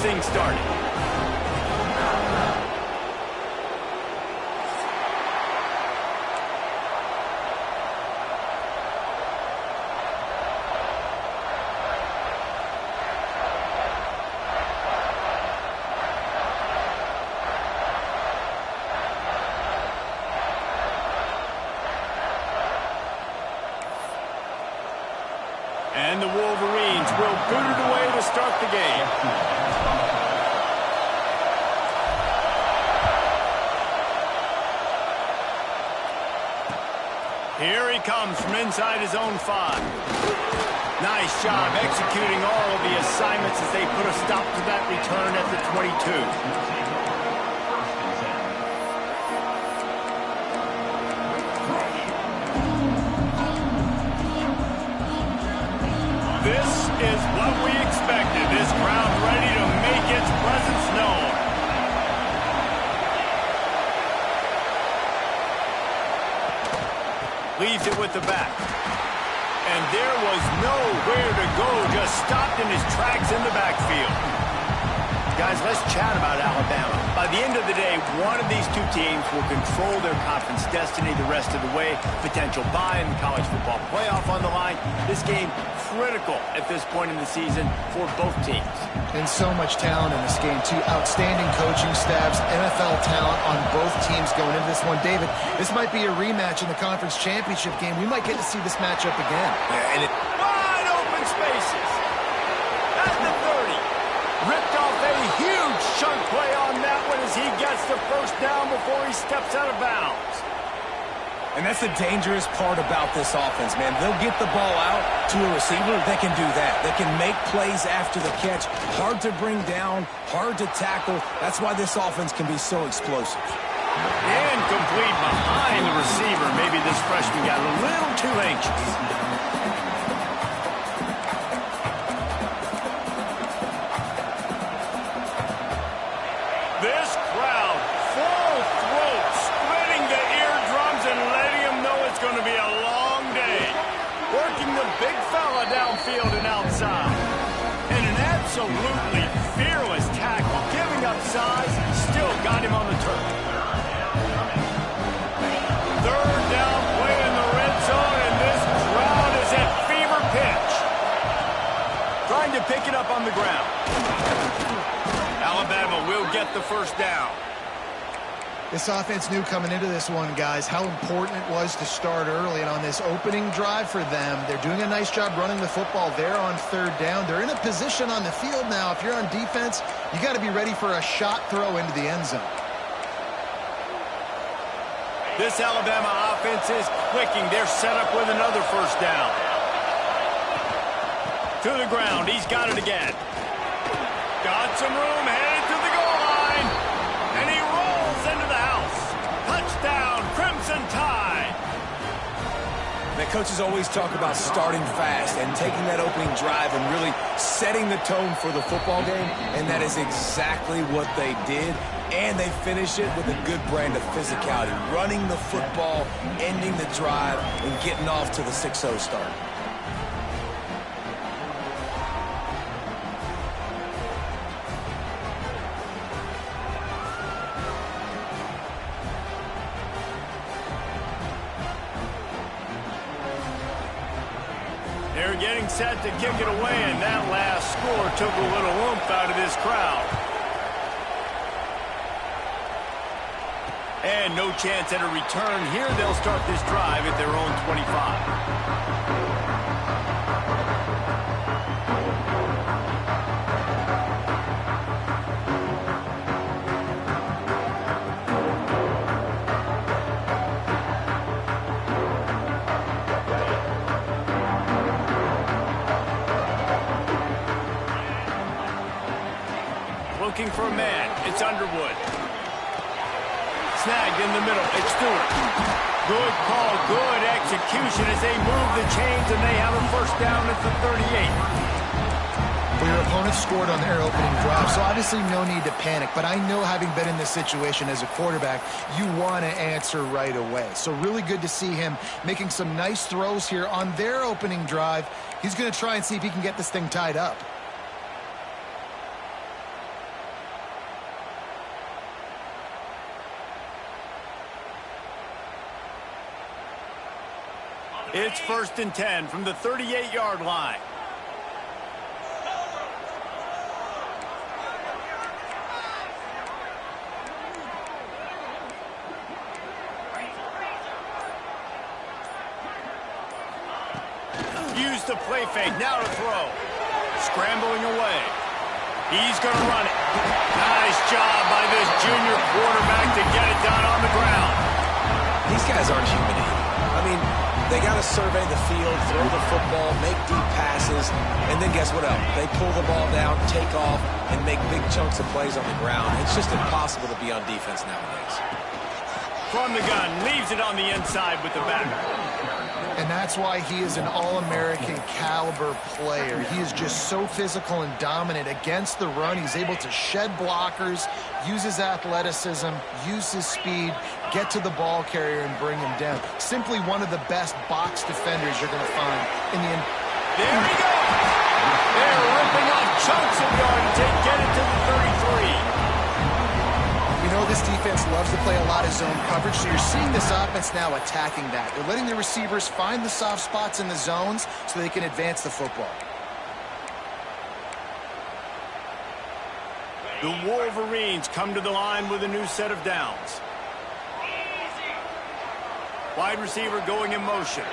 thing started. And the Wolverines will boot it away to start the game. Here he comes from inside his own 5. Nice job executing all of the assignments as they put a stop to that return at the 22. This is what we expected. This crowd ready to make its presence known. Leaves it with the back. And there was nowhere to go. Just stopped in his tracks in the backfield. Guys, let's chat about Alabama. By the end of the day, one of these two teams will control their conference destiny the rest of the way. Potential bye in the college football playoff on the line. This game critical at this point in the season for both teams. And so much talent in this game, too. Outstanding coaching staffs, NFL talent on both teams going into this one. David, this might be a rematch in the conference championship game. We might get to see this matchup again. Yeah, and wide open spaces. At the 30. Ripped off a huge chunk play on that one as he gets the first down before he steps out of bounds. And that's the dangerous part about this offense, man. They'll get the ball out to a receiver. They can do that. They can make plays after the catch. Hard to bring down, hard to tackle. That's why this offense can be so explosive. Incomplete behind the receiver. Maybe this freshman got a little too anxious. This crowd, full throat, splitting the eardrums and letting them know it's going to be a long day. Working the big fella downfield and outside. And an absolutely fearless tackle, giving up size, still got him on the turf. Third down play in the red zone, and this crowd is at fever pitch. Trying to pick it up on the ground. Alabama will get the first down. This offense knew coming into this one, guys, how important it was to start early. And on this opening drive for them, they're doing a nice job running the football there on third down. They're in a position on the field now. If you're on defense, you got to be ready for a shot throw into the end zone. This Alabama offense is clicking. They're set up with another first down. To the ground. He's got it again. Got some room, headed to the goal line. And he rolls into the house. Touchdown, Crimson Tide. The coaches always talk about starting fast and taking that opening drive and really setting the tone for the football game. And that is exactly what they did. And they finish it with a good brand of physicality. Running the football, ending the drive, and getting off to the 6-0 start. They're getting set to kick it away, and that last score took a little oomph out of this crowd. And no chance at a return here. They'll start this drive at their own 25. Looking for a man. It's Underwood. Snagged in the middle. It's Stewart. Good call, good execution as they move the chains, and they have a first down at the 38. Well, your opponent scored on their opening drive, so obviously no need to panic. But I know, having been in this situation as a quarterback, you want to answer right away. So really good to see him making some nice throws here on their opening drive. He's going to try and see if he can get this thing tied up. It's 1st and 10 from the 38-yard line. Use the play fake, now to throw. Scrambling away. He's going to run it. Nice job by this junior quarterback to get it done on the ground. These guys aren't human. I mean, they got to survey the field, throw the football, make deep passes, and then guess what else? They pull the ball down, take off, and make big chunks of plays on the ground. It's just impossible to be on defense nowadays. From the gun, leaves it on the inside with the back. And that's why he is an All-American caliber player. He is just so physical and dominant against the run. He's able to shed blockers, use his athleticism, use his speed, get to the ball carrier and bring him down. Simply one of the best box defenders you're going to find in the... There we go! They're ripping off chunks of yardage to get it to the 33. You know this defense loves to play a lot of zone coverage, so you're seeing this offense now attacking that. They're letting the receivers find the soft spots in the zones so they can advance the football. The Wolverines come to the line with a new set of downs. Wide receiver going in motion.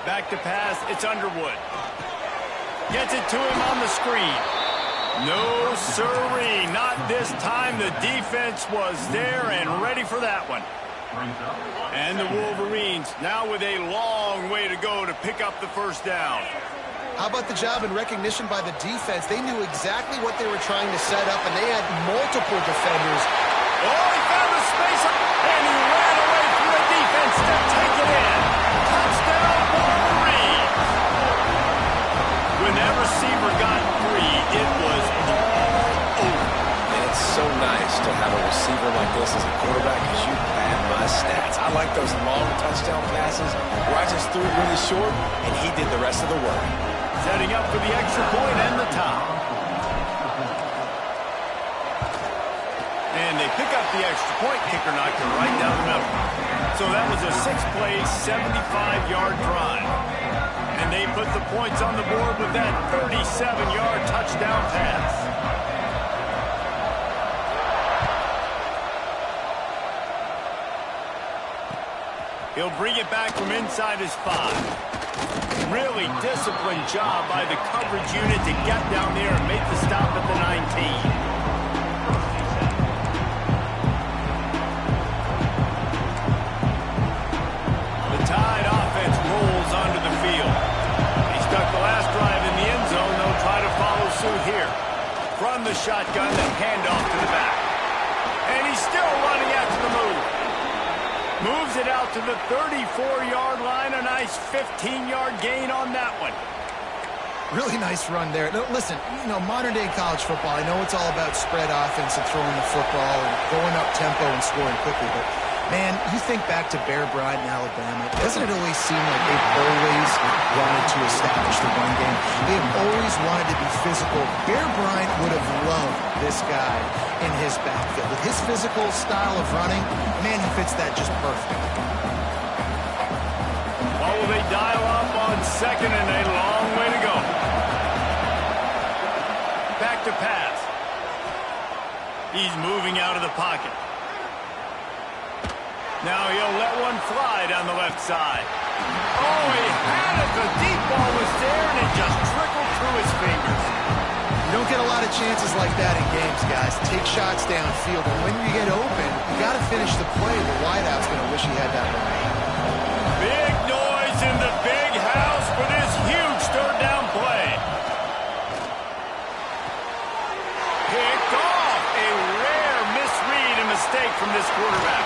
Back to pass, it's Underwood. Gets it to him on the screen. No, sirree, not this time. The defense was there and ready for that one. And the Wolverines now with a long way to go to pick up the first down. How about the job and recognition by the defense? They knew exactly what they were trying to set up, and they had multiple defenders. Oh, he found a space, and he ran away from the defense to take it in. Touchdown, Wolverines. When that receiver got free, it was all over. And it's so nice to have a receiver like this as a quarterback because you pad my stats. I like those long touchdown passes where I just threw it really short, and he did the rest of the work. Setting up for the extra point and the top. And they pick up the extra point. Kicker knocked it right down the middle. So that was a 6-play, 75-yard drive. And they put the points on the board with that 37-yard touchdown pass. He'll bring it back from inside his 5. Really disciplined job by the coverage unit to get down there and make the stop at the 19. The Tide offense rolls onto the field. He stuck the last drive in the end zone. They'll try to follow suit here. From the shotgun, the handoff to the back. And he's still running after the move. Moves it out to the 34-yard line. A nice 15-yard gain on that one. Really nice run there. No, listen, you know, modern-day college football, I know it's all about spread offense and throwing the football and going up tempo and scoring quickly, but, man, you think back to Bear Bryant in Alabama, doesn't it always seem like they've always wanted to establish the run game? They've always wanted to be physical. Bear Bryant would have loved this guy in his backfield. With his physical style of running, man, he fits that just perfect. Well, will they dial up on second and a long way to go? Back to pass. He's moving out of the pocket. Now he'll let one fly down the left side. Oh, he had it. The deep ball was there, and it just trickled through his fingers. You don't get a lot of chances like that in games, guys. Take shots downfield, and when you get open, you got to finish the play. The wideout's going to wish he had that one. Big noise in the big house for this huge third down play. Picked off. A rare misread and mistake from this quarterback.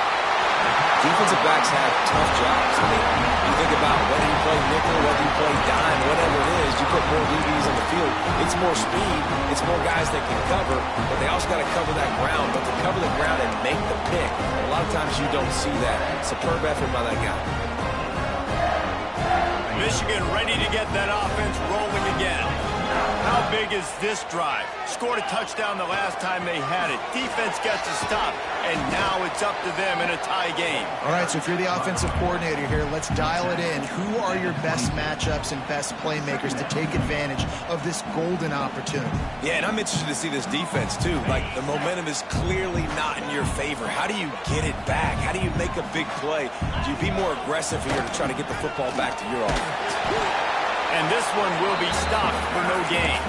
Defensive backs have tough jobs. I mean, you think about whether you play nickel, whether you play dime, whatever it is, you put more DBs on the field. It's more speed. It's more guys that can cover, but they also got to cover that ground. But to cover the ground and make the pick, a lot of times you don't see that. Superb effort by that guy. Michigan ready to get that offense rolling again. How big is this drive? Scored a touchdown the last time they had it. Defense gets a stop, and now it's up to them in a tie game. All right, so if you're the offensive coordinator here, let's dial it in. Who are your best matchups and best playmakers to take advantage of this golden opportunity? Yeah, and I'm interested to see this defense, too. Like, the momentum is clearly not in your favor. How do you get it back? How do you make a big play? Do you be more aggressive here to try to get the football back to your offense? And this one will be stopped for no gain.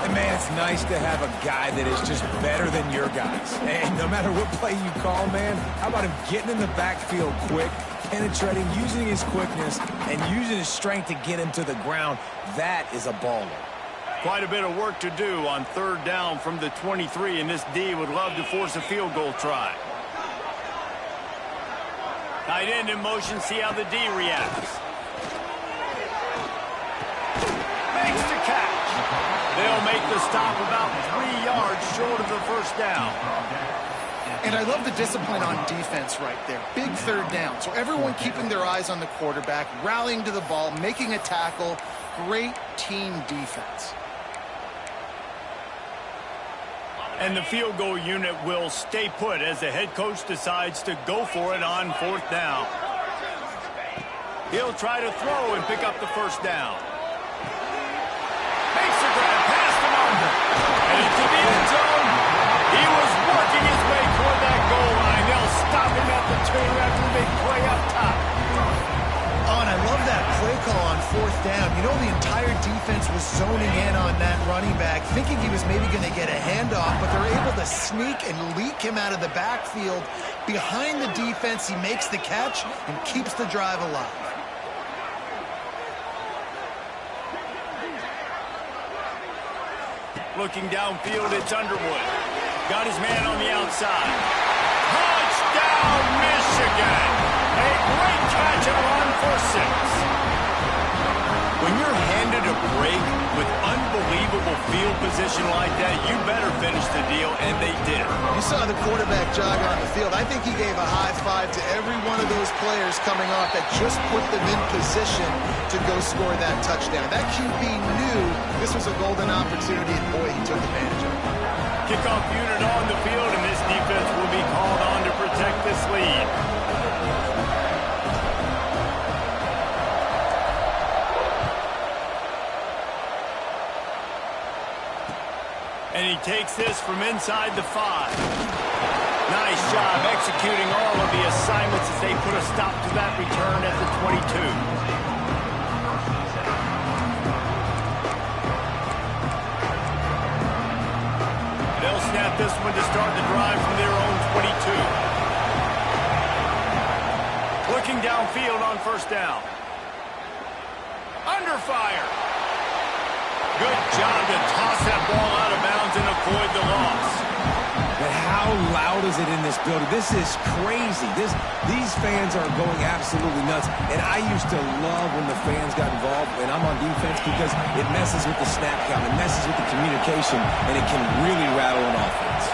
And man, it's nice to have a guy that is just better than your guys. And no matter what play you call, man, how about him getting in the backfield quick, penetrating, using his quickness, and using his strength to get him to the ground? That is a baller. Quite a bit of work to do on third down from the 23, and this D would love to force a field goal try. Tight end in motion, see how the D reacts. Makes the catch. They'll make the stop about 3 yards short of the first down. And I love the discipline on defense right there. Big third down. So everyone keeping their eyes on the quarterback, rallying to the ball, making a tackle. Great team defense. And the field goal unit will stay put as the head coach decides to go for it on fourth down. He'll try to throw and pick up the first down. Makes the grab, past the marker, and into the end zone. He was working his way toward that goal line. They'll stop him at the 2 after the big play up top. Oh, and I love that play call on fourth down. You know, the entire defense was zoning in on that running back, thinking he was maybe going to get a handoff, but they're able to sneak and leak him out of the backfield. Behind the defense, he makes the catch and keeps the drive alive. Looking downfield, it's Underwood. Got his man on the outside. Touchdown, Michigan! A great catch and a run for 6. When you're handed a break with unbelievable field position like that, you better finish the deal, and they did. You saw the quarterback jog on the field. I think he gave a high five to every one of those players coming off that just put them in position to go score that touchdown. That QB knew this was a golden opportunity, and boy, he took advantage of it. Kickoff unit on the field, and this defense will be called on to protect this lead. And he takes this from inside the 5. Nice job executing all of the assignments as they put a stop to that return at the 22. They'll snap this one to start the drive from their own 22. Looking downfield on first down. Under fire. Good job to toss that ball out of bounds and avoid the loss. But how loud is it in this building? This is crazy. These fans are going absolutely nuts. And I used to love when the fans got involved when I'm on defense because it messes with the snap count, it messes with the communication, and it can really rattle an offense.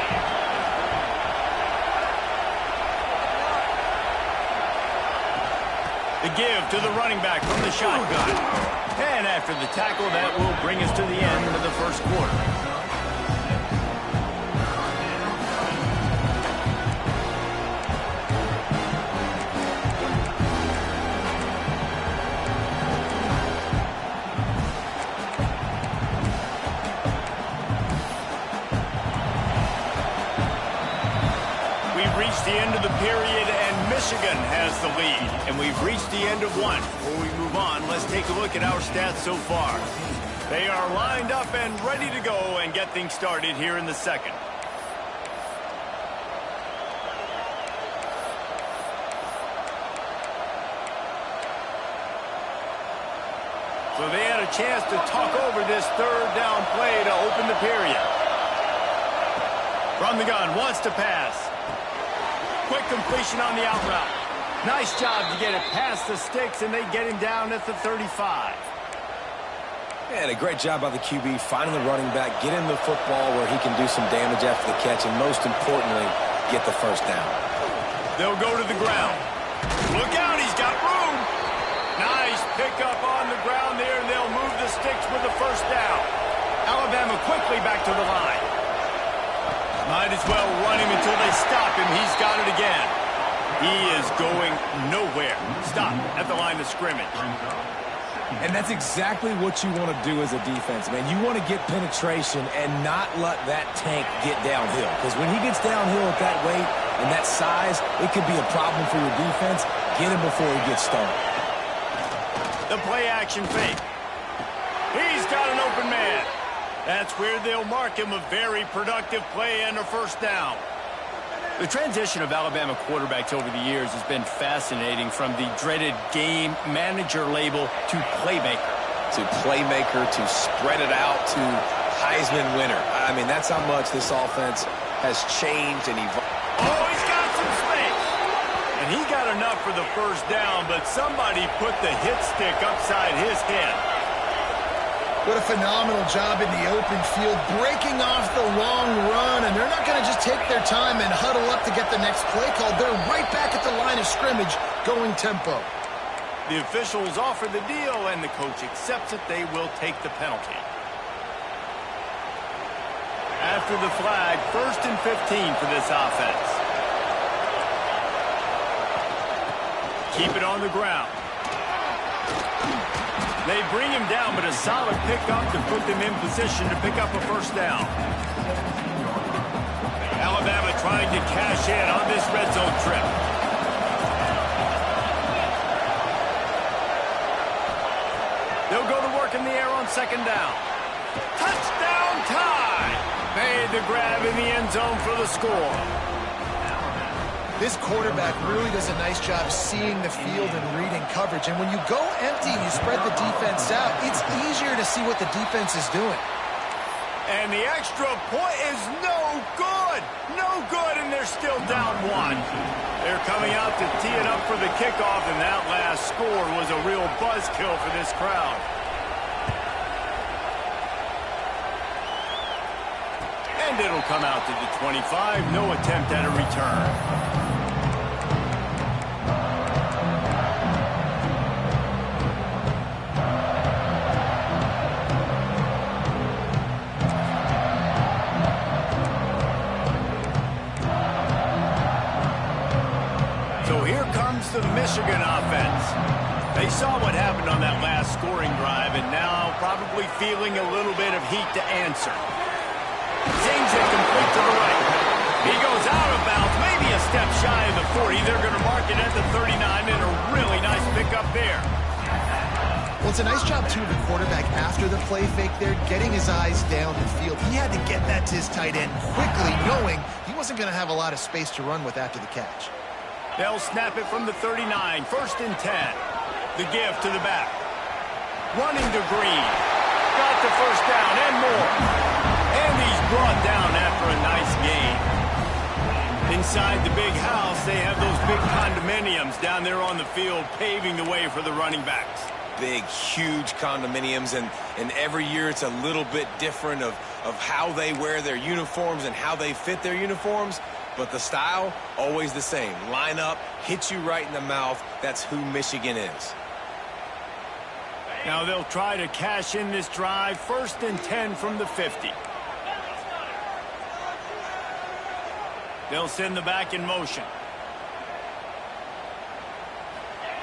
The give to the running back from the shotgun. And after the tackle, that will bring us to the end of the first quarter. We've reached the end of the period, and Michigan has the lead. And we've reached the end of one. Before we move on, let's take a look at our stats so far. They are lined up and ready to go and get things started here in the second. So they had a chance to talk over this third down play to open the period. From the gun, wants to pass. Quick completion on the out route. Nice job to get it past the sticks, and they get him down at the 35. And a great job by the QB, finding the running back, get him the football where he can do some damage after the catch, and most importantly, get the first down. They'll go to the ground. Look out, he's got room. Nice pickup on the ground there, and they'll move the sticks with the first down. Alabama quickly back to the line. Might as well run him until they stop him. He's got it again. He is going nowhere. Stop at the line of scrimmage. And that's exactly what you want to do as a defense, man. You want to get penetration and not let that tank get downhill. Because when he gets downhill at that weight and that size, it could be a problem for your defense. Get him before he gets started. The play action fake. He's got an open man. That's where they'll mark him. A very productive play and a first down. The transition of Alabama quarterbacks over the years has been fascinating, from the dreaded game manager label to playmaker. To playmaker, to spread it out, to Heisman winner. I mean, that's how much this offense has changed and evolved. Oh, he's got some space. And he got enough for the first down, but somebody put the hit stick upside his head. What a phenomenal job in the open field, breaking off the long run, and they're not going to just take their time and huddle up to get the next play called. They're right back at the line of scrimmage, going tempo. The officials offer the deal, and the coach accepts it. They will take the penalty. After the flag, 1st and 15 for this offense. Keep it on the ground. They bring him down, but a solid pickup to put them in position to pick up a first down. Alabama trying to cash in on this red zone trip. They'll go to work in the air on 2nd down. Touchdown tie! Made the grab in the end zone for the score. This quarterback really does a nice job seeing the field and reading coverage. And when you go empty and you spread the defense out, it's easier to see what the defense is doing. And the extra point is no good. No good, and they're still down 1. They're coming out to tee it up for the kickoff, and that last score was a real buzzkill for this crowd. And it'll come out to the 25. No attempt at a return. The Michigan offense. They saw what happened on that last scoring drive, and now probably feeling a little bit of heat to answer. Zings it complete to the right. He goes out of bounds, maybe a step shy of the 40. They're going to mark it at the 39, and a really nice pickup there. Well, it's a nice job, too, of the quarterback after the play fake there, getting his eyes down the field. He had to get that to his tight end quickly, knowing he wasn't going to have a lot of space to run with after the catch. They'll snap it from the 39, 1st and 10. The give to the back. Running to Green. Got the first down and more. And he's brought down after a nice gain. Inside the big house, they have those big condominiums down there on the field, paving the way for the running backs. Big, huge condominiums, and every year it's a little bit different of how they wear their uniforms and how they fit their uniforms. But the style, always the same. Line up, hit you right in the mouth. That's who Michigan is. Now they'll try to cash in this drive. 1st and 10 from the 50. They'll send the back in motion.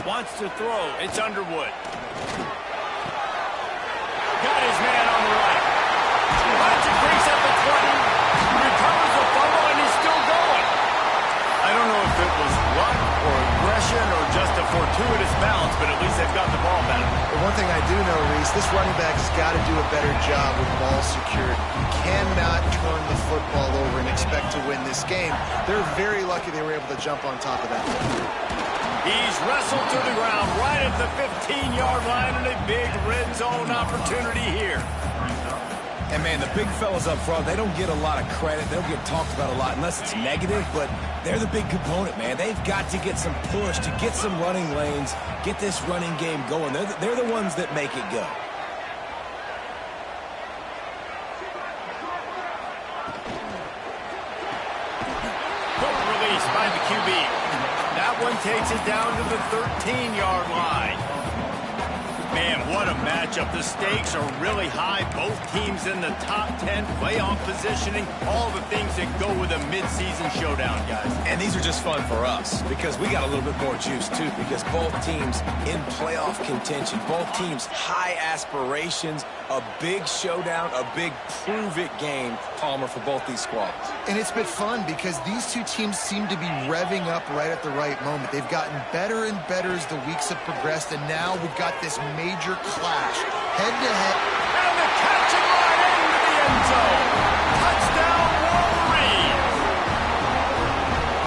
Wants to throw. It's Underwood. Got his man on the right. Patrick breaks up the 20. Recovers the fumble, and he's still going. I don't know if it was luck or aggression or just a fortuitous bounce, but at least they've got the ball back. But one thing I do know, Reese, this running back has got to do a better job with ball security. You cannot turn the football over and expect to win this game. They're very lucky they were able to jump on top of that. He's wrestled to the ground right at the 15-yard line, and a big red zone opportunity here. And, man, the big fellas up front, they don't get a lot of credit. They don't get talked about a lot unless it's negative, but they're the big component, man. They've got to get some push, to get some running lanes, get this running game going. They're the ones that make it go. Quick release by the QB. That one takes it down to the 13-yard line. Man, what a matchup. The stakes are really high. Both teams in the top 10, playoff positioning, all the things that go with a midseason showdown, guys. And these are just fun for us because we got a little bit more juice, too, because both teams in playoff contention, both teams high aspirations, a big showdown, a big prove-it game, Palmer, for both these squads. And it's been fun because these two teams seem to be revving up right at the right moment. They've gotten better and better as the weeks have progressed, and now we've got this major clash, head-to-head. And the catching line into the end zone. Touchdown, Wolverines!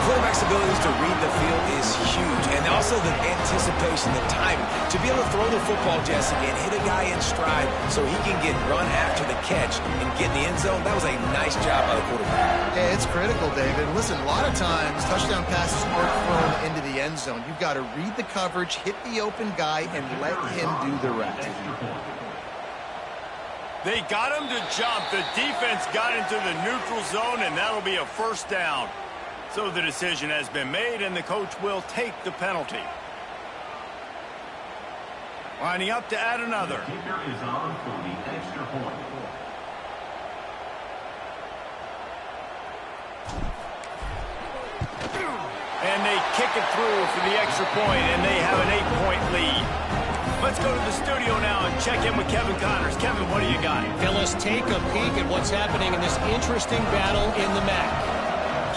Quarterback's abilities to read the field is huge, and also the anticipation, the timing. To be able to throw the football, Jesse, and hit a guy in stride so he can get run after the catch and get in the end zone, that was a nice job by the quarterback. Yeah, it's critical, David. Listen, a lot of times, touchdown passes aren't thrown into the end zone. You've got to read the coverage, hit the open guy, and let him do the rest. They got him to jump. The defense got into the neutral zone, and that'll be a first down. So the decision has been made, and the coach will take the penalty. Lining up to add another. Kicker is on for the extra point. And they kick it through for the extra point, and they have an 8-point lead. Let's go to the studio now and check in with Kevin Connors. Kevin, what do you got? Fellas, take a peek at what's happening in this interesting battle in the MAC.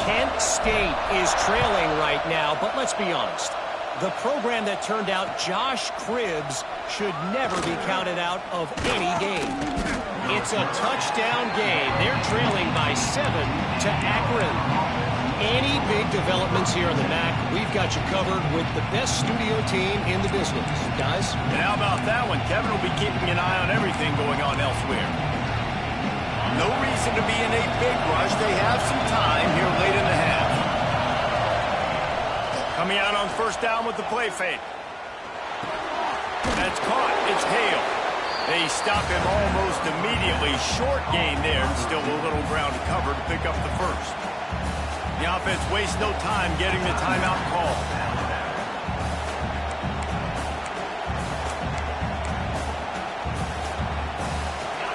Kent State is trailing right now, but let's be honest. The program that turned out Josh Cribbs should never be counted out of any game. It's a touchdown game. They're trailing by 7 to Akron. Any big developments here in the MAC, we've got you covered with the best studio team in the business. Guys? And how about that one? Kevin will be keeping an eye on everything going on elsewhere. No reason to be in a big rush. They have some time here late in the half. Coming out on first down with the play fake. That's caught. It's Hale. They stop him almost immediately. Short gain there. Still a little ground to cover to pick up the first. The offense wastes no time getting the timeout call.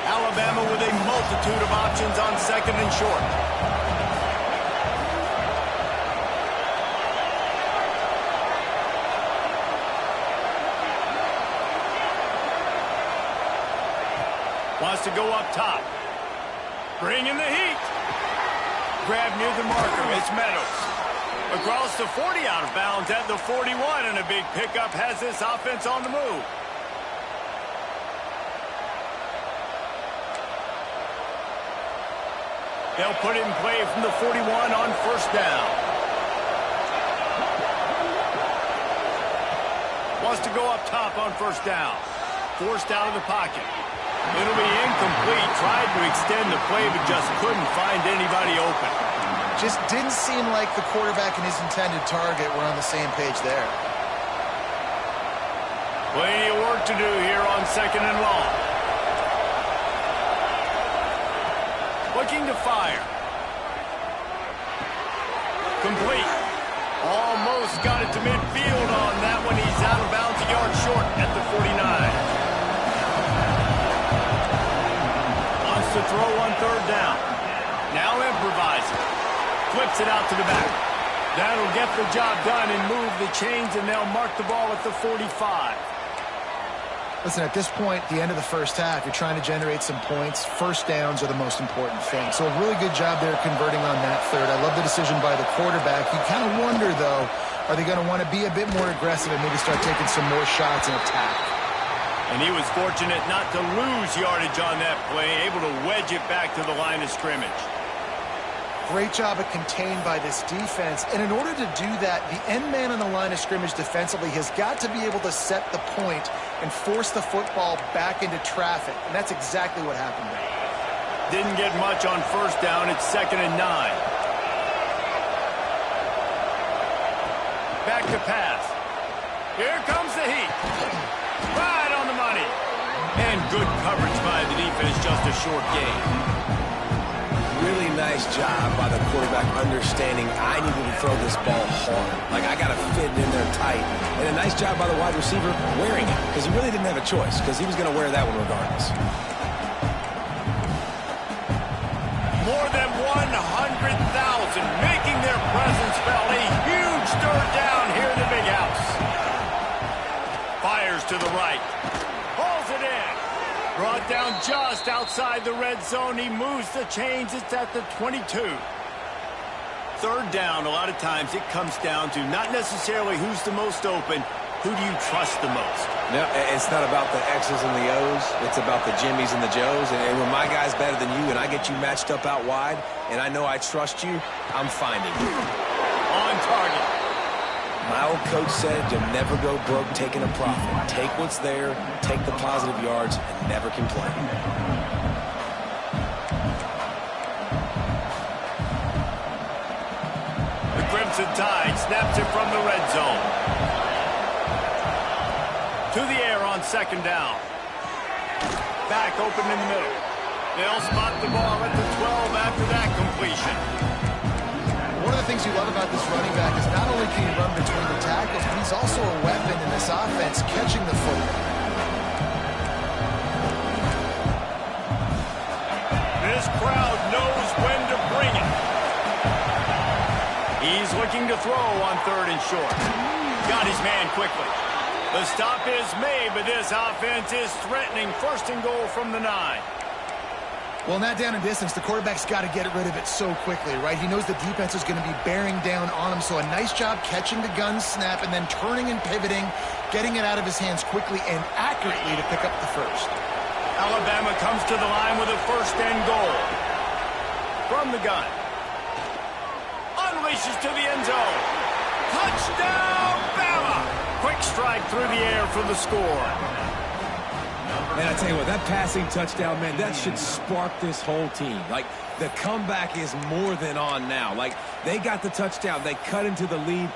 Alabama with a multitude of options on second and short. Wants to go up top. Bring in the heat. Grab near the marker. It's Meadows. Across the 40, out of bounds at the 41, and a big pickup has this offense on the move. They'll put it in play from the 41 on first down. Wants to go up top on first down. Forced out of the pocket. It'll be incomplete. Tried to extend the play, but just couldn't find anybody open. Just didn't seem like the quarterback and his intended target were on the same page there. Plenty of work to do here on second and long. Looking to fire. Complete. Almost got it to midfield on that one. He's out of bounds, a yard short at the 49. To throw on third down. Now improvising. Flips it out to the back. That'll get the job done and move the chains, and they'll mark the ball at the 45. Listen, at this point, the end of the first half, you're trying to generate some points. First downs are the most important thing. So a really good job there converting on that third. I love the decision by the quarterback. You kind of wonder, though, are they going to want to be a bit more aggressive and maybe start taking some more shots and attack? And he was fortunate not to lose yardage on that play, able to wedge it back to the line of scrimmage. Great job of contained by this defense. And in order to do that, the end man on the line of scrimmage defensively has got to be able to set the point and force the football back into traffic. And that's exactly what happened there. Didn't get much on first down. It's 2nd and 9. Back to pass. Here comes the heat. Right on the money. And good coverage by the defense, just a short gain. Really nice nice job by the quarterback understanding I needed to throw this ball hard. Like, I got to fit it in there tight. And a nice job by the wide receiver wearing it, because he really didn't have a choice, because he was going to wear that one regardless. More than 100,000 making their presence felt. A huge third down here in the big house. Fires to the right. Pulls it in. Brought down just outside the red zone. He moves the chains. It's at the 22. Third down, a lot of times it comes down to not necessarily who's the most open, who do you trust the most? No, it's not about the X's and the O's. It's about the Jimmys and the Joes. And when my guy's better than you and I get you matched up out wide and I know I trust you, I'm finding you. On target. My old coach said you'll never go broke taking a profit. Take what's there, take the positive yards, and never complain. The Crimson Tide snaps it from the red zone. To the air on second down. Back open in the middle. They'll spot the ball at the 12 after that completion. One of the things you love about this running back is not only can he run between the tackles, but he's also a weapon in this offense, catching the football. This crowd knows when to bring it. He's looking to throw on third and short. Got his man quickly. The stop is made, but this offense is threatening. First and goal from the 9. Well, in that down and distance, the quarterback's got to get rid of it so quickly, right? He knows the defense is going to be bearing down on him, so a nice job catching the gun snap and then turning and pivoting, getting it out of his hands quickly and accurately to pick up the first. Alabama comes to the line with a first and goal. From the gun. Unleashes to the end zone. Touchdown, Bama! Quick strike through the air for the score. Man, I tell you what, that passing touchdown, man, that should spark this whole team. Like, the comeback is more than on now. Like, they got the touchdown. They cut into the lead.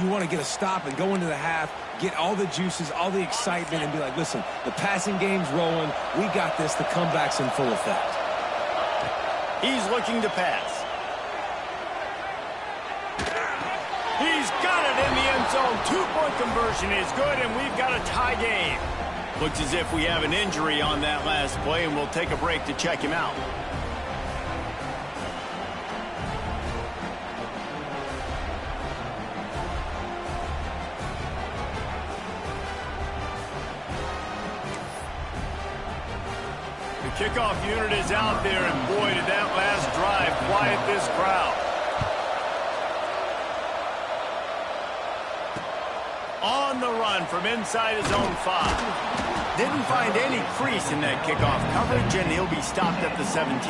You want to get a stop and go into the half, get all the juices, all the excitement, and be like, listen, the passing game's rolling. We got this. The comeback's in full effect. He's looking to pass. He's got it in the end zone. 2-point conversion is good, and we've got a tie game. Looks as if we have an injury on that last play, and we'll take a break to check him out. The kickoff unit is out there, and boy, did that last drive quiet this crowd. On the run from inside his own 5. Didn't find any crease in that kickoff coverage, and he'll be stopped at the 17.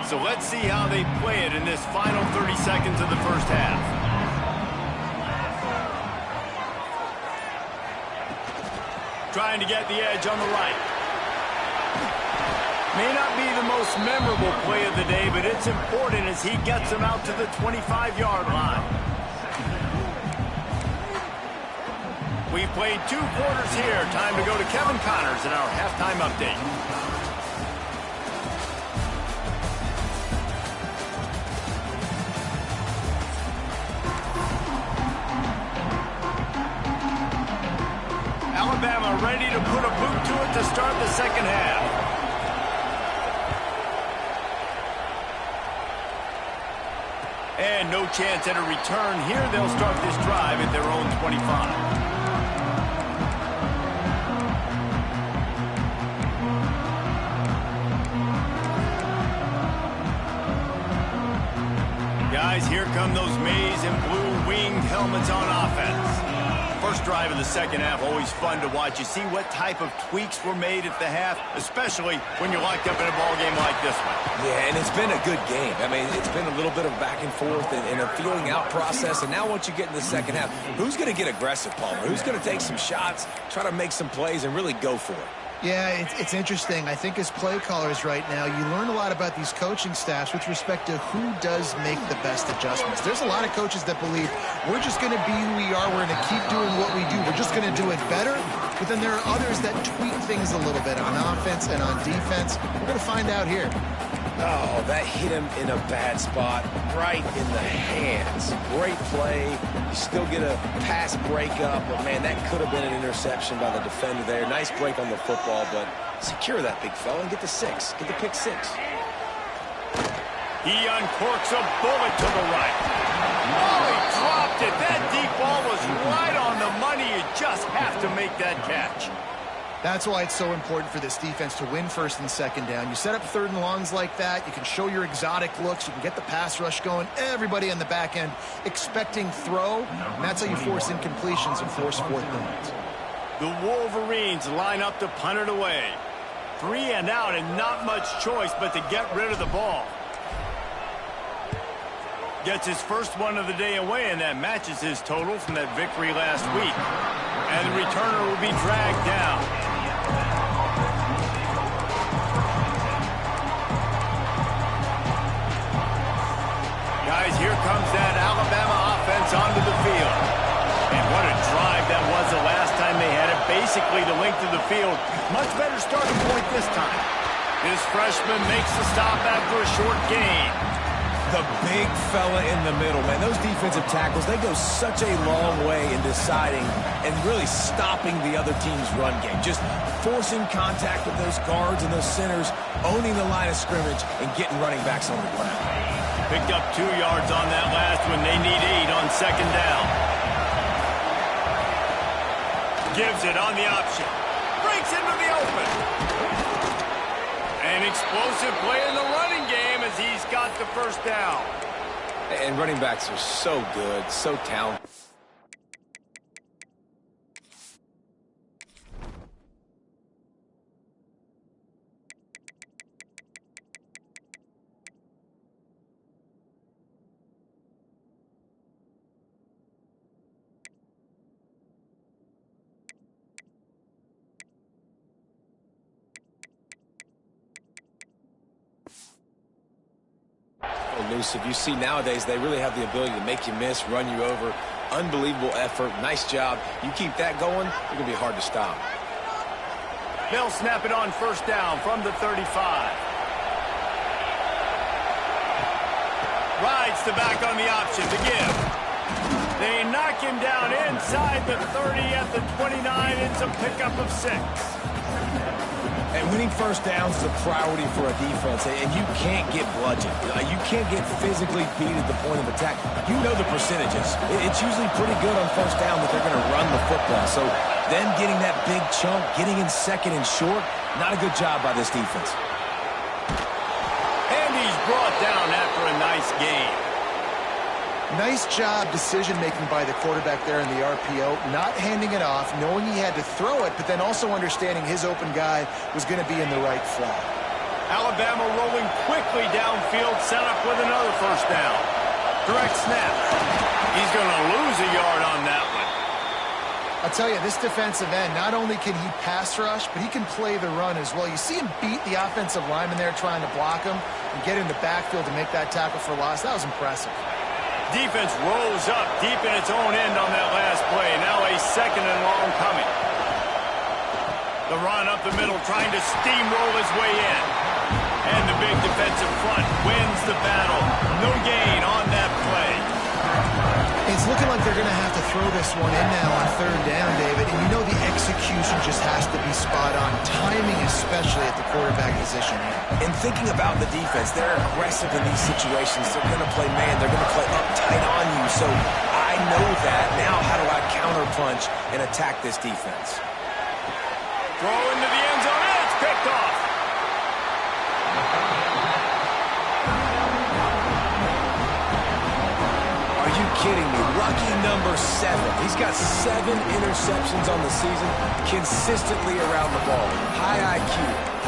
So let's see how they play it in this final 30 seconds of the first half. Trying to get the edge on the right. May not be the most memorable play of the day, but it's important as he gets him out to the 25-yard line. We've played 2 quarters here. Time to go to Kevin Connors in our halftime update. Alabama ready to put a boot to it to start the second half. And no chance at a return here. They'll start this drive at their own 25. Guys, here come those maize and blue winged helmets on offense. First drive of the second half, always fun to watch. You see what type of tweaks were made at the half, especially when you're locked up in a ball game like this one. Yeah, and it's been a good game. I mean, it's been a little bit of back and forth and a feeling out process. And now once you get in the second half, who's going to get aggressive, Palmer? Who's going to take some shots, try to make some plays, and really go for it? Yeah, it's interesting. I think as play callers right now, you learn a lot about these coaching staffs with respect to who does make the best adjustments. There's a lot of coaches that believe we're just going to be who we are. We're going to keep doing what we do. We're just going to do it better. But then there are others that tweak things a little bit on offense and on defense. We're going to find out here. Oh, that hit him in a bad spot, right in the hands. Great play. You still get a pass breakup, but, man, that could have been an interception by the defender there. Nice break on the football, but secure that big fella and get the 6. Get the pick 6. He uncorks a bullet to the right. Oh, he dropped it. That deep ball was right on the money. You just have to make that catch. That's why it's so important for this defense to win first and second down. You set up third and longs like that. You can show your exotic looks. You can get the pass rush going. Everybody on the back end expecting throw. And that's how you force incompletions and force fourth downs. The Wolverines line up to punt it away. 3 and out and not much choice but to get rid of the ball. Gets his first one of the day away, and that matches his total from that victory last week. And the returner will be dragged down. Guys, here comes that Alabama offense onto the field. And what a drive that was the last time they had it. Basically the length of the field. Much better starting point this time. This freshman makes the stop after a short gain. The big fella in the middle, man. Those defensive tackles, they go such a long way in deciding and really stopping the other team's run game. Just forcing contact with those guards and those centers, owning the line of scrimmage, and getting running backs on the ground. Picked up 2 yards on that last one. They need 8 on second down. Gives it on the option. Breaks into the open. An explosive play in the running game as he's got the first down. And running backs are so good, so talented. Elusive. You see nowadays they really have the ability to make you miss, run you over. Unbelievable effort. Nice job. You keep that going, it's going to be hard to stop. They'll snap it on first down from the 35. Rides the back on the option to give. They knock him down inside the 30 at the 29. It's a pickup of 6. And winning first downs is a priority for a defense, and you can't get bludgeoned. You can't get physically beat at the point of attack. You know the percentages. It's usually pretty good on first down that they're going to run the football. So them getting that big chunk, getting in second and short, not a good job by this defense. And he's brought down after a nice game. Nice job decision-making by the quarterback there in the RPO, not handing it off, knowing he had to throw it, but then also understanding his open guy was going to be in the right flat. Alabama rolling quickly downfield, set up with another first down. Direct snap. He's going to lose a yard on that one. I'll tell you, this defensive end, not only can he pass rush, but he can play the run as well. You see him beat the offensive lineman there trying to block him and get in the backfield to make that tackle for loss. That was impressive. Defense rose up deep in its own end on that last play. Now a second and long coming. The run up the middle, trying to steamroll his way in. And the big defensive front wins the battle. No gain on that play. It's looking like they're going to have to throw this one in now on third down, David. And you know the execution just has to be spot on. Timing especially at the quarterback position here. And thinking about the defense, they're aggressive in these situations. They're going to play man. They're going to play uptight on you. So I know that. Now how do I counterpunch and attack this defense? Throw into the end zone. And it's picked off. Are you kidding me? Lucky number 7. He's got 7 interceptions on the season, consistently around the ball. High IQ,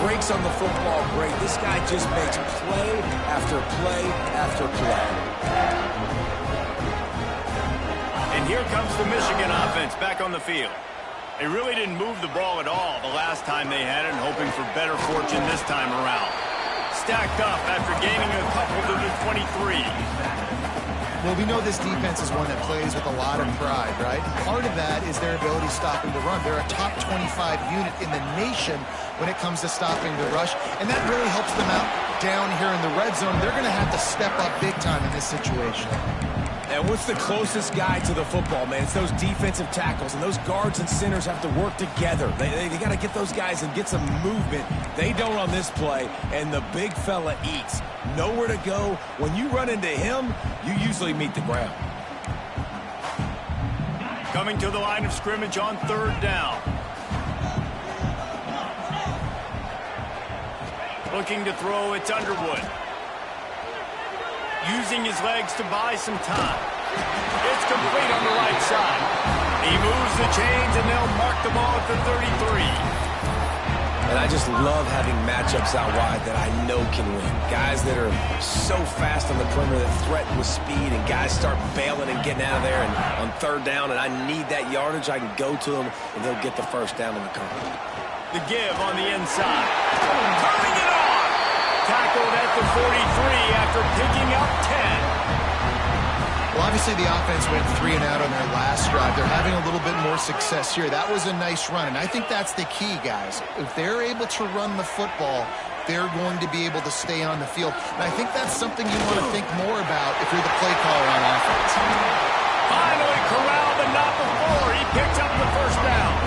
breaks on the football great. This guy just makes play after play after play. And here comes the Michigan offense back on the field. They really didn't move the ball at all the last time they had it, hoping for better fortune this time around. Stacked up after gaining a couple to the 23. Well, we know this defense is one that plays with a lot of pride, right? Part of that is their ability stopping the run. They're a top 25 unit in the nation when it comes to stopping the rush, and that really helps them out down here in the red zone. They're going to have to step up big time in this situation. And what's the closest guy to the football, man? It's those defensive tackles, and those guards and centers have to work together. They got to get those guys and get some movement. They don't on this play, and the big fella eats. Nowhere to go. When you run into him, you usually meet the ground. Coming to the line of scrimmage on 3rd down. Looking to throw, it's Underwood. Using his legs to buy some time. It's complete on the right side. He moves the chains, and they'll mark the ball at the 33. And I just love having matchups out wide that I know can win. Guys that are so fast on the perimeter that threaten with speed, and guys start bailing and getting out of there and on 3rd down, and I need that yardage. I can go to them, and they'll get the 1st down in the company. The give on the inside. Turning it on! Tackled at the 43 after picking up 10. Well, obviously the offense went 3 and out on their last drive. They're having a little bit more success here. That was a nice run, and I think that's the key, guys. If they're able to run the football, they're going to be able to stay on the field. And I think that's something you want to think more about if you're the play caller on offense. Finally corralled, but not before. He picks up the 1st down.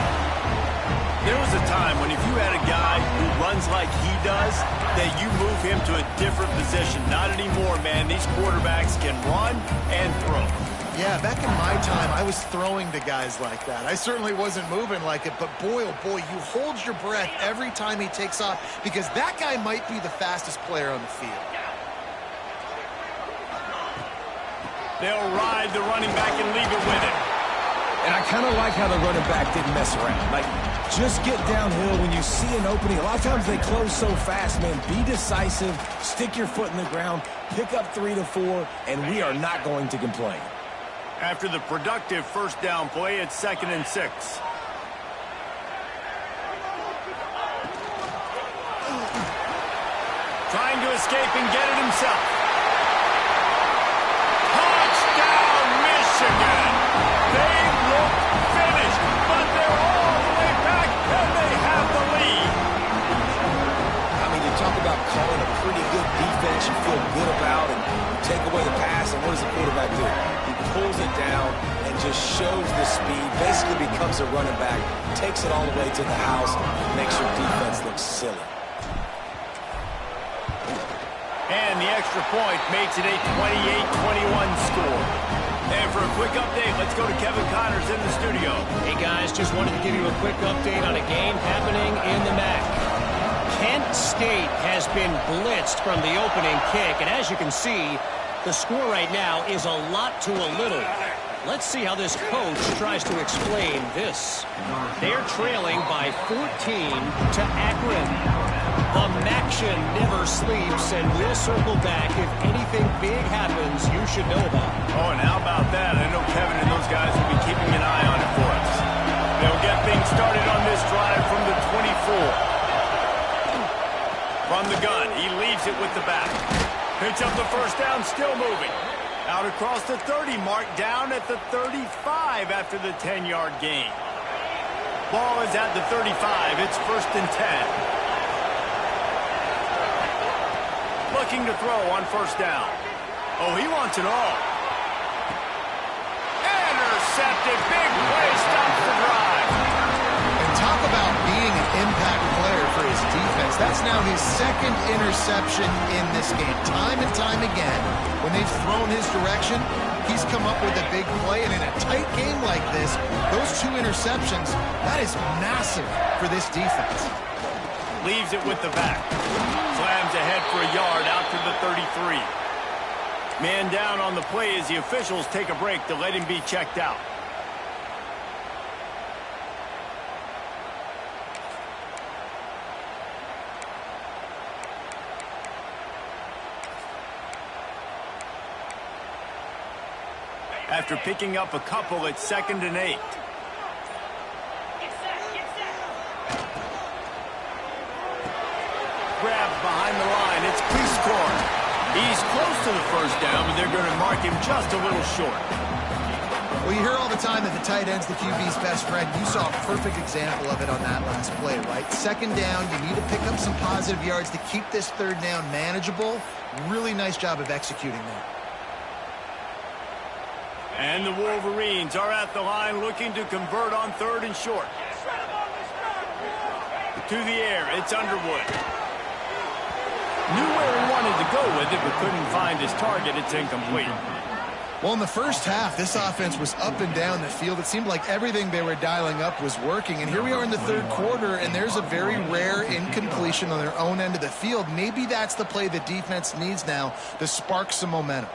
There was a time when if you had a guy who runs like he does, that you move him to a different position. Not anymore, man. These quarterbacks can run and throw. Yeah, back in my time, I was throwing to guys like that. I certainly wasn't moving like it, but boy, oh boy, you hold your breath every time he takes off because that guy might be the fastest player on the field. They'll ride the running back and leave it with him. And I kind of like how the running back didn't mess around. Like, just get downhill when you see an opening. A lot of times they close so fast, man. Be decisive, stick your foot in the ground, pick up 3 to 4, and we are not going to complain. After the productive 1st down play, it's 2nd and 6. Trying to escape and get it himself. Touchdown, Michigan! They look finished, but they're all the way back, and they have the lead. I mean, you talk about calling a pretty good defense you feel good about, and you take away the pass, and what does the quarterback do? He pulls it down and just shows the speed, basically becomes a running back, takes it all the way to the house, makes your defense look silly. And the extra point makes it a 28-21 score. And for a quick update, let's go to Kevin Connors in the studio. Hey, guys, just wanted to give you a quick update on a game happening in the MAC. Kent State has been blitzed from the opening kick, and as you can see, the score right now is a lot to a little. Let's see how this coach tries to explain this. They're trailing by 14 to Akron. The Maction never sleeps, and we'll circle back if anything big happens you should know about. Oh, and how about that? I know Kevin and those guys will be keeping an eye on it for us. They'll get things started on this drive from the 24. From the gun, he leaves it with the back. Picks up the 1st down, still moving. Out across the 30 mark, down at the 35 after the 10-yard gain. Ball is at the 35. It's 1st and 10. Looking to throw on 1st down. Oh, he wants it all. Intercepted. Big play. Stops the drive. And talk about being an impact player for his defense. That's now his 2nd interception in this game. Time and time again, when they've thrown his direction, he's come up with a big play. And in a tight game like this, those 2 interceptions, that is massive for this defense. Leaves it with the back. Slams ahead for a yard out to the 33. Man down on the play as the officials take a break to let him be checked out. After picking up a couple, it's 2nd and 8. He's close to the first down, but they're going to mark him just a little short. Well, you hear all the time that the tight end's the QB's best friend. You saw a perfect example of it on that last play, right? Second down, you need to pick up some positive yards to keep this third down manageable. Really nice job of executing that. And the Wolverines are at the line looking to convert on third and short. To the air, it's Underwood. Knew where he wanted to go with it, but couldn't find his target. It's incomplete. Well, in the first half, this offense was up and down the field. It seemed like everything they were dialing up was working. And here we are in the third quarter, and there's a very rare incompletion on their own end of the field. Maybe that's the play the defense needs now to spark some momentum.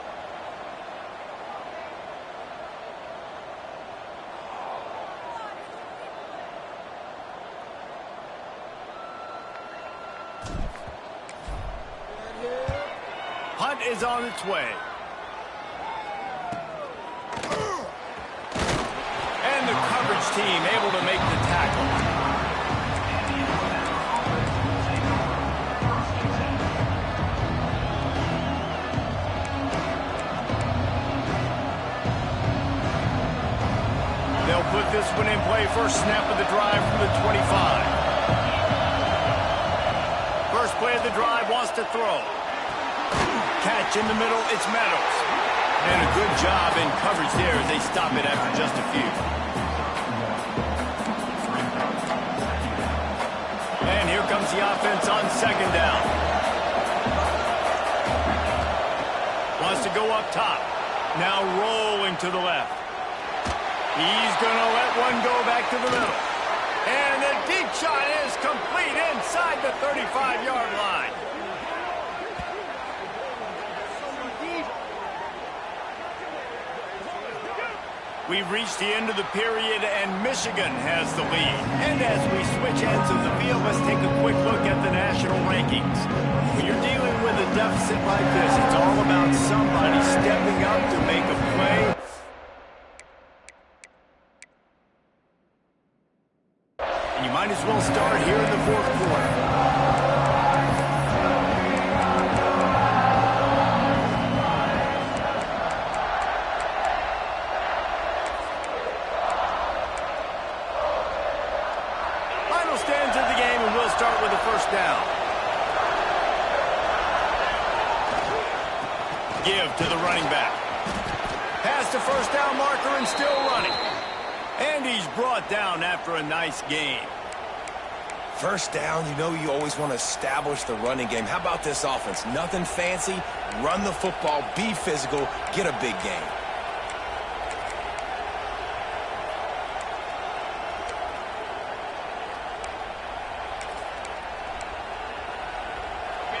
Hunt is on its way. And the coverage team able to make the tackle. They'll put this one in play. First snap of the drive from the 25. First play of the drive, wants to throw. Catch in the middle, it's Meadows. And a good job in coverage there as they stop it after just a few. And here comes the offense on second down. Wants to go up top. Now rolling to the left. He's going to let one go back to the middle. And the deep shot is complete inside the 35-yard line. We've reached the end of the period, and Michigan has the lead. And as we switch ends of the field, let's take a quick look at the national rankings. When you're dealing with a deficit like this, it's all about somebody stepping up to make a play. And you might as well start here in the fourth quarter. Stands of the game, and we'll start with the first down. Give to the running back. Past the first down marker and still running. And he's brought down after a nice gain. First down, you know you always want to establish the running game. How about this offense? Nothing fancy. Run the football, be physical, get a big gain.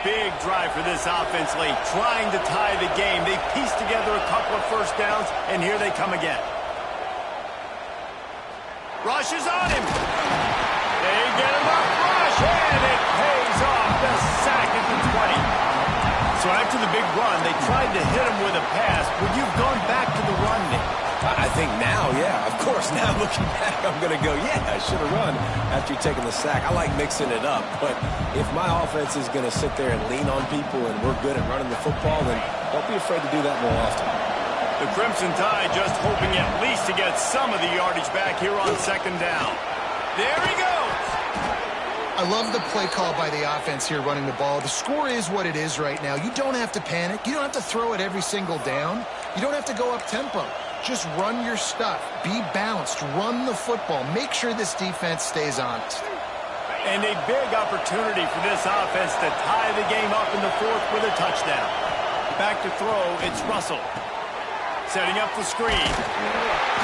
Big drive for this offense late, trying to tie the game. They pieced together a couple of first downs, and here they come again. Rush is on him. They get him up, rush, and it pays off. The sack at the 20. So after the big run, they tried to hit him with a pass. Would you have gone back to the run, Nick? I think now, yeah. Of course, now looking back, I'm going to go, yeah, I should have run after taking the sack. I like mixing it up, but if my offense is going to sit there and lean on people and we're good at running the football, then don't be afraid to do that more often. The Crimson Tide just hoping at least to get some of the yardage back here on second down. There he goes. I love the play call by the offense here running the ball. The score is what it is right now. You don't have to panic. You don't have to throw it every single down. You don't have to go up tempo. Just run your stuff. Be balanced. Run the football. Make sure this defense stays honest. And a big opportunity for this offense to tie the game up in the fourth with a touchdown. Back to throw, it's Russell. Setting up the screen.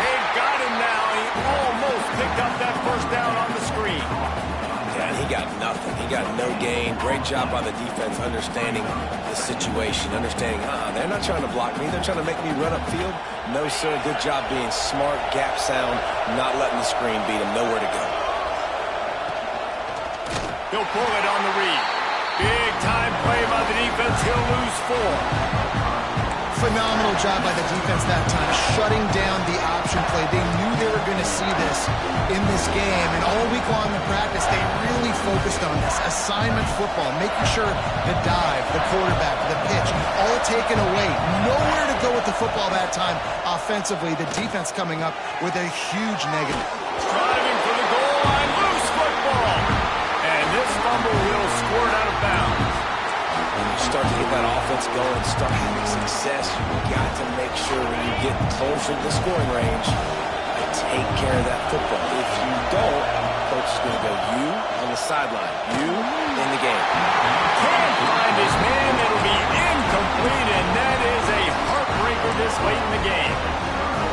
They've got him now. He almost picked up that first down on the screen. Yeah, he got nothing. He got no gain. Great job by the defense understanding the situation, understanding, they're not trying to block me. They're trying to make me run upfield. No, sir. Good job being smart, gap sound, not letting the screen beat him. Nowhere to go. He'll pull it on the read. Big time play by the defense. He'll lose 4. Phenomenal job by the defense that time, shutting down the option play. They knew they were going to see this in this game, and all week long in practice, they really focused on this. Assignment football, making sure the dive, the quarterback, the pitch, all of taken away. Nowhere to go with the football that time offensively. The defense coming up with a huge negative. Driving for the goal line, loose football. And this fumble will squirt out of bounds. When you start to get that offense going, start having success, you've got to make sure when you get closer to the scoring range, you take care of that football. If you don't, coach is going to go, you on the sideline, you in the game. Can't find his man. It'll be incomplete, and that is a heartbreaker this late in the game.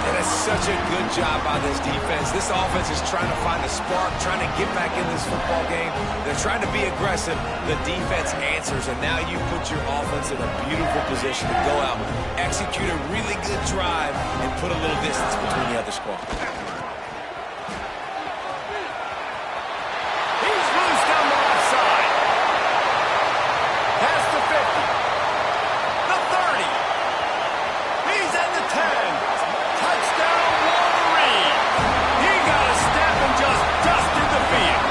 And it's such a good job by this defense. This offense is trying to find a spark, trying to get back in this football game. They're trying to be aggressive. The defense answers, and now you put your offense in a beautiful position to go out, execute a really good drive, and put a little distance between the other squad. He's loose down the left side. Past the 50. The 30. He's at the 10. Touchdown, Wolverine. He got a step and just dusted the field.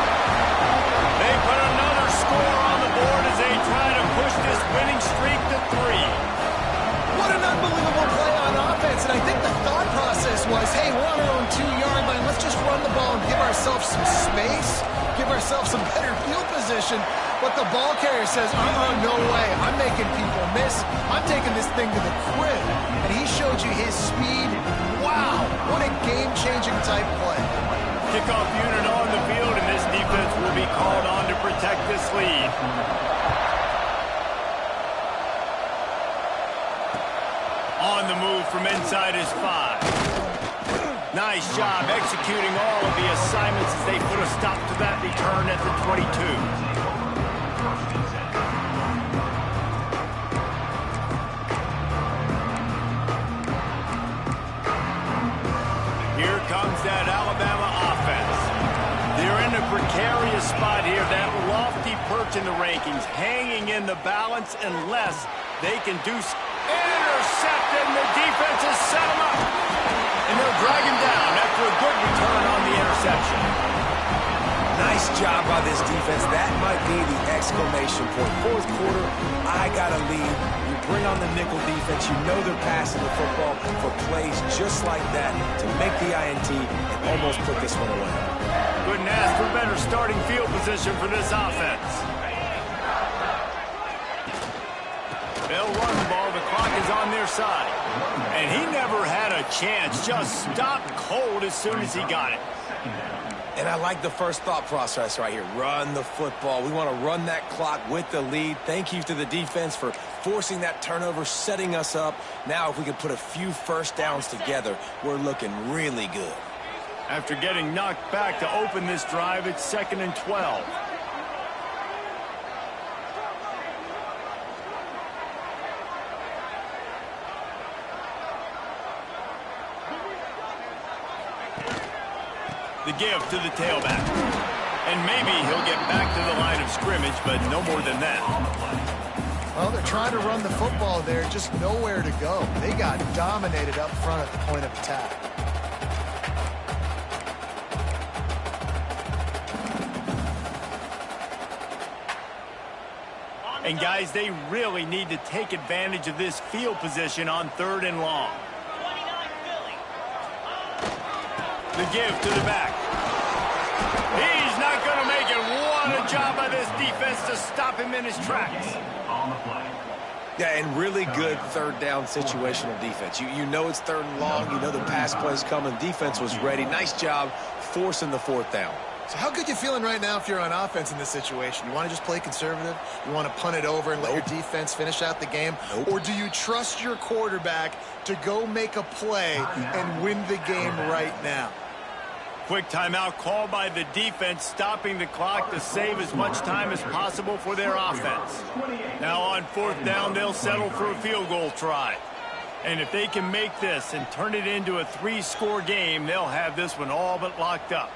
They put another score on the board as they try to push this winning streak to 3. What an unbelievable play on offense. And I think the thought process was, hey, we're on our own 2-yard line. Let's just run the ball and give ourselves some space, give ourselves some better field position. But the ball carrier says, no way. I'm making people miss. I'm taking this thing to the crib. And he showed you his speed. Wow, what a game-changing type play. Kickoff unit on the field, and this defense will be called on to protect this lead. On the move from inside his 5. Nice job executing all of the assignments as they put a stop to that return at the 22. Here comes that Alabama offense. They're in a precarious spot here, that lofty perch in the rankings, hanging in the balance unless they can do intercepted, and the defense has set him up. And they'll drag him down after a good return on the interception. Nice job by this defense. That might be the exclamation point. Fourth quarter, I got a lead. You bring on the nickel defense. You know they're passing the football for plays just like that to make the INT and almost put this one away. Couldn't ask for better starting field position for this offense. They'll run the ball. The clock is on their side. And he never had a chance. Just stopped cold as soon as he got it. And I like the first thought process right here. Run the football. We want to run that clock with the lead. Thank you to the defense for forcing that turnover, setting us up. Now if we can put a few first downs together, we're looking really good. After getting knocked back to open this drive, it's 2nd and 12. The give to the tailback. And maybe he'll get back to the line of scrimmage, but no more than that. Well, they're trying to run the football there, just nowhere to go. They got dominated up front at the point of attack. And guys, they really need to take advantage of this field position on 3rd and long. The give to the back. He's not going to make it. What a job by this defense to stop him in his tracks. Yeah, and really good 3rd down situational defense. You know it's 3rd and long. You know the pass play's coming. Defense was ready. Nice job forcing the 4th down. So how good you feeling right now if you're on offense in this situation? You want to just play conservative? You want to punt it over and let your defense finish out the game? Or do you trust your quarterback to go make a play and win the game right now? Quick timeout called by the defense, stopping the clock to save as much time as possible for their offense. Now on 4th down, they'll settle for a field goal try. And if they can make this and turn it into a 3-score game, they'll have this one all but locked up.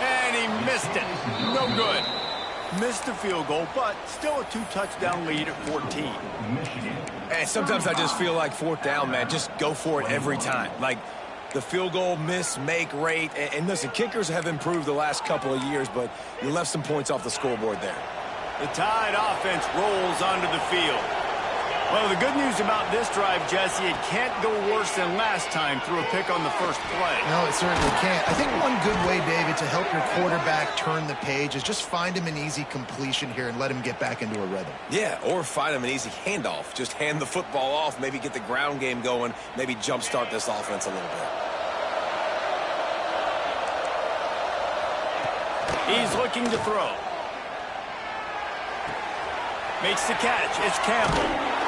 And he missed it. No good. Missed the field goal, but still a 2-touchdown lead at 14. And sometimes I just feel like 4th down, man, just go for it every time. Like, the field goal miss-make rate. And listen, kickers have improved the last couple of years, but you left some points off the scoreboard there. The Tide offense rolls onto the field. Well, the good news about this drive, Jesse, it can't go worse than last time through a pick on the first play. No, it certainly can't. I think one good way, David, to help your quarterback turn the page is just find him an easy completion here and let him get back into a rhythm. Yeah, or find him an easy handoff. Just hand the football off, maybe get the ground game going, maybe jumpstart this offense a little bit. He's looking to throw. Makes the catch. It's Campbell.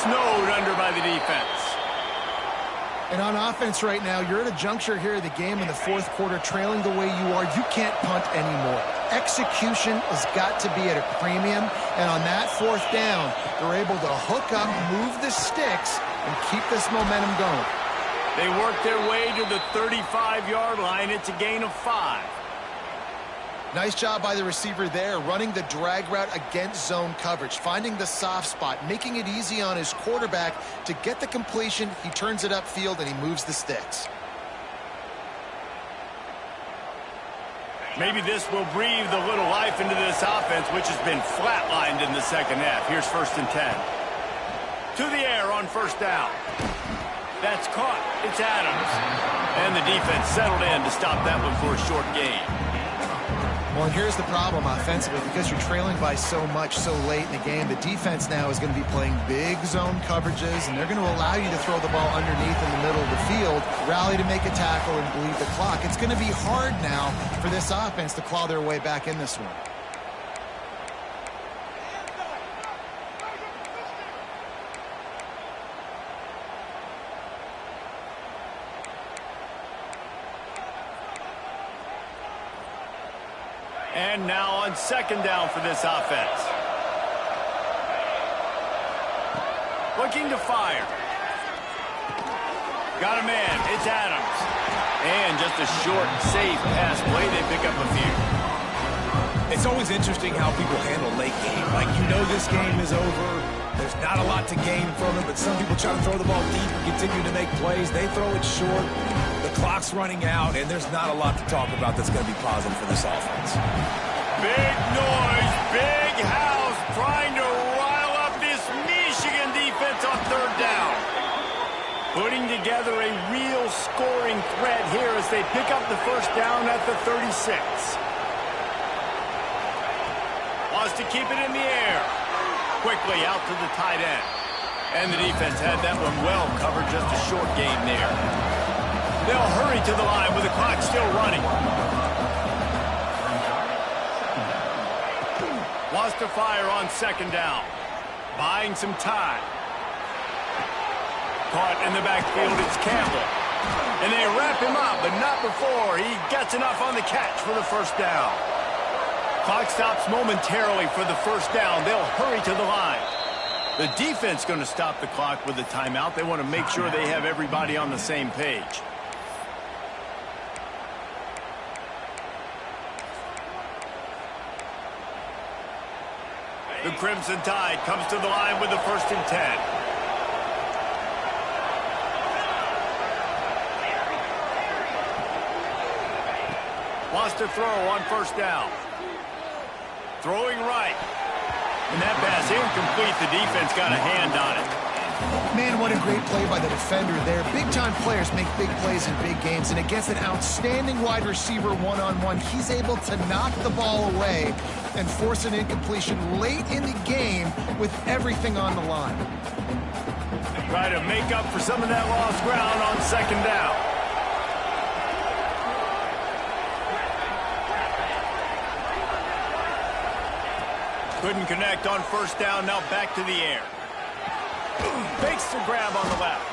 Snowed under by the defense. And on offense right now, you're at a juncture here of the game in the fourth quarter, trailing the way you are. You can't punt anymore. Execution has got to be at a premium. And on that fourth down, they're able to hook up, move the sticks, and keep this momentum going. They work their way to the 35-yard line. It's a gain of 5. Nice job by the receiver there, running the drag route against zone coverage, finding the soft spot, making it easy on his quarterback to get the completion. He turns it upfield, and he moves the sticks. Maybe this will breathe a little life into this offense, which has been flatlined in the second half. Here's 1st and 10. To the air on first down. That's caught. It's Adams. And the defense settled in to stop that one for a short gain. Well, and here's the problem offensively. Because you're trailing by so much so late in the game, the defense now is going to be playing big zone coverages, and they're going to allow you to throw the ball underneath in the middle of the field, rally to make a tackle, and bleed the clock. It's going to be hard now for this offense to claw their way back in this one. And now on second down for this offense. Looking to fire. Got a man. It's Adams. And just a short, safe pass play. They pick up a few. It's always interesting how people handle late game. Like, you know this game is over. There's not a lot to gain from it, but some people try to throw the ball deep and continue to make plays. They throw it short. The clock's running out, and there's not a lot to talk about that's going to be positive for this offense. Big noise, big house, trying to rile up this Michigan defense on third down. Putting together a real scoring threat here as they pick up the first down at the 36. Wants to keep it in the air. Quickly out to the tight end. And the defense had that one well covered, just a short gain there. They'll hurry to the line with the clock still running. Wants to fire on second down. Buying some time. Caught in the backfield, it's Campbell. And they wrap him up, but not before he gets enough on the catch for the first down. Clock stops momentarily for the first down. They'll hurry to the line. The defense going to stop the clock with a timeout. They want to make sure they have everybody on the same page. The Crimson Tide comes to the line with the 1st and 10. Wants to throw on first down. Throwing right. And that pass incomplete. The defense got a hand on it. Man, what a great play by the defender there. Big-time players make big plays in big games, and against an outstanding wide receiver one-on-one, he's able to knock the ball away and force an incompletion late in the game with everything on the line. Try to make up for some of that lost ground on second down. Couldn't connect on first down, now back to the air. Fakes the grab on the left.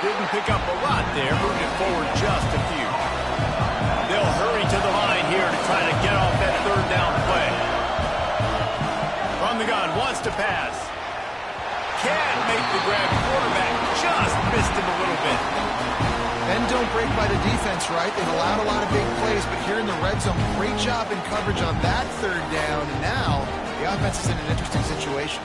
Didn't pick up a lot there, moved it forward just a few. They'll hurry to the line here to try to get off that third down play. From the gun, wants to pass. Can't make the grab. Quarterback just missed him a little bit. Bend don't break by the defense, right? They've allowed a lot of big plays, but here in the red zone, great job in coverage on that third down. And now the offense is in an interesting situation.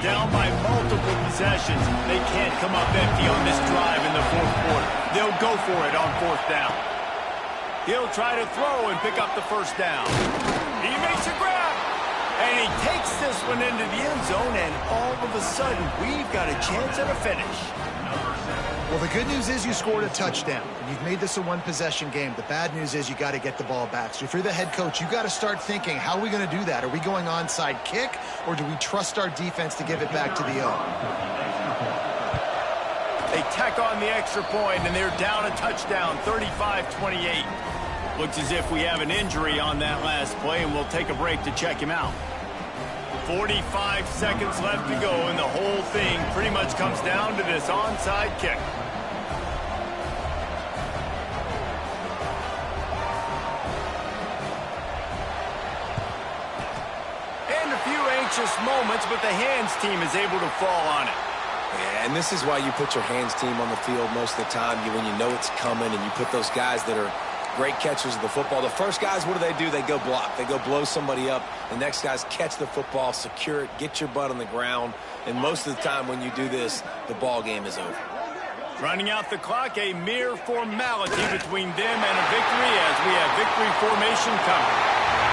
Down by multiple possessions. They can't come up empty on this drive in the fourth quarter. They'll go for it on fourth down. He'll try to throw and pick up the first down. He makes a grab. And he takes this one into the end zone, and all of a sudden, we've got a chance at a finish. Well, the good news is you scored a touchdown. You've made this a one-possession game. The bad news is you got to get the ball back. So if you're the head coach, you got to start thinking, how are we going to do that? Are we going onside kick, or do we trust our defense to give it back to the O? They tack on the extra point, and they're down a touchdown, 35-28. Looks as if we have an injury on that last play, and we'll take a break to check him out. 45 seconds left to go, and the whole thing pretty much comes down to this onside kick. And a few anxious moments, but the hands team is able to fall on it. Yeah, and this is why you put your hands team on the field most of the time, when you know it's coming, and you put those guys that are great catchers of the football. The first guys, what do? They go block. They go blow somebody up. The next guys catch the football, secure it, get your butt on the ground. And most of the time when you do this, the ball game is over. Running out the clock, a mere formality between them and a victory as we have victory formation coming.